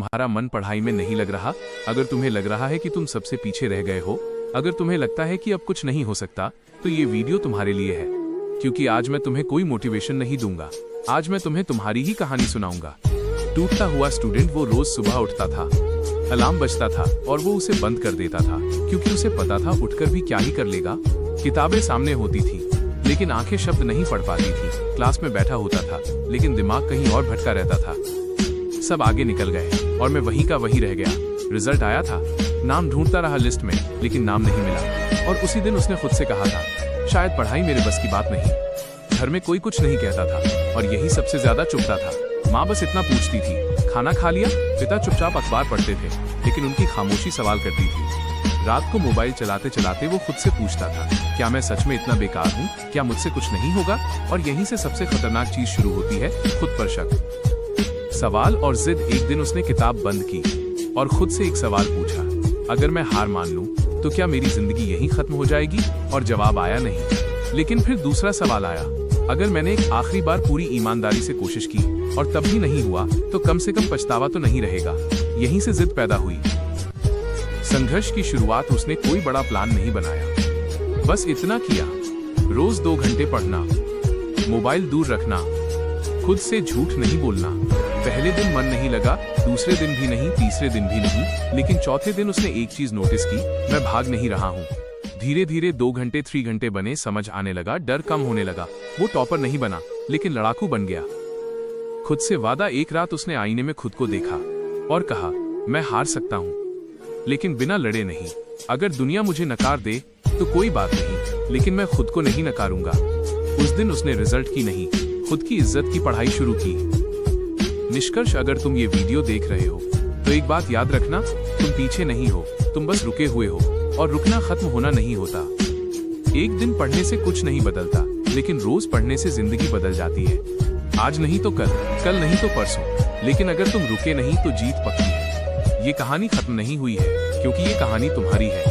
तुम्हारा मन पढ़ाई में नहीं लग रहा, अगर तुम्हें लग रहा है कि तुम सबसे पीछे रह गए हो, अगर तुम्हें लगता है कि अब कुछ नहीं हो सकता, तो ये वीडियो तुम्हारे लिए है। क्योंकि आज मैं तुम्हें कोई मोटिवेशन नहीं दूंगा, आज मैं तुम्हें तुम्हारी ही कहानी सुनाऊंगा। टूटता हुआ स्टूडेंट वो रोज सुबह उठता था, अलार्म बजता था और वो उसे बंद कर देता था, क्योंकि उसे पता था उठकर भी क्या ही कर लेगा। किताबें सामने होती थी लेकिन आंखें शब्द नहीं पढ़ पाती थी। क्लास में बैठा होता था लेकिन दिमाग कहीं और भटका रहता था। सब आगे निकल गए और मैं वहीं का वहीं रह गया। रिजल्ट आया था, नाम ढूंढता रहा लिस्ट में, लेकिन नाम नहीं मिला। और उसी दिन उसने खुद से कहा था, शायद पढ़ाई मेरे बस की बात नहीं। घर में कोई कुछ नहीं कहता था और यही सबसे ज्यादा चुभता था। माँ बस इतना पूछती थी, खाना खा लिया? पिता चुपचाप अखबार पढ़ते थे, लेकिन उनकी खामोशी सवाल करती थी। रात को मोबाइल चलाते चलाते वो खुद से पूछता था, क्या मैं सच में इतना बेकार हूँ? क्या मुझसे कुछ नहीं होगा? और यहीं से सबसे खतरनाक चीज शुरू होती है, खुद पर शक, सवाल और जिद। एक दिन उसने किताब बंद की और खुद से एक सवाल पूछा, अगर मैं हार मान लूं तो क्या मेरी जिंदगी यहीं खत्म हो जाएगी? और जवाब आया नहीं। लेकिन फिर दूसरा सवाल आया, अगर मैंने एक आखिरी बार पूरी ईमानदारी से कोशिश की और तब भी नहीं हुआ, तो कम से कम पछतावा तो नहीं रहेगा। यहीं से जिद पैदा हुई। संघर्ष की शुरुआत उसने कोई बड़ा प्लान नहीं बनाया, बस इतना किया, रोज 2 घंटे पढ़ना, मोबाइल दूर रखना, खुद से झूठ नहीं बोलना। पहले दिन मन नहीं लगा, दूसरे दिन भी नहीं, तीसरे दिन भी नहीं, लेकिन चौथे दिन उसने एक चीज नोटिस की, मैं भाग नहीं रहा हूँ। धीरे धीरे 2 घंटे 3 घंटे बने, समझ आने लगा, डर कम होने लगा। वो टॉपर नहीं बना, लेकिन लड़ाकू बन गया। खुद से वादा। एक रात उसने आईने में खुद को देखा और कहा, मैं हार सकता हूँ लेकिन बिना लड़े नहीं। अगर दुनिया मुझे नकार दे तो कोई बात नहीं, लेकिन मैं खुद को नहीं नकारूंगा। उस दिन उसने रिजल्ट की नहीं, खुद की इज्जत की पढ़ाई शुरू की। निष्कर्ष, अगर तुम ये वीडियो देख रहे हो तो एक बात याद रखना, तुम पीछे नहीं हो, तुम बस रुके हुए हो। और रुकना खत्म होना नहीं होता। एक दिन पढ़ने से कुछ नहीं बदलता, लेकिन रोज पढ़ने से जिंदगी बदल जाती है। आज नहीं तो कल, कल नहीं तो परसों, लेकिन अगर तुम रुके नहीं तो जीत पक्की है। ये कहानी खत्म नहीं हुई है, क्योंकि ये कहानी तुम्हारी है।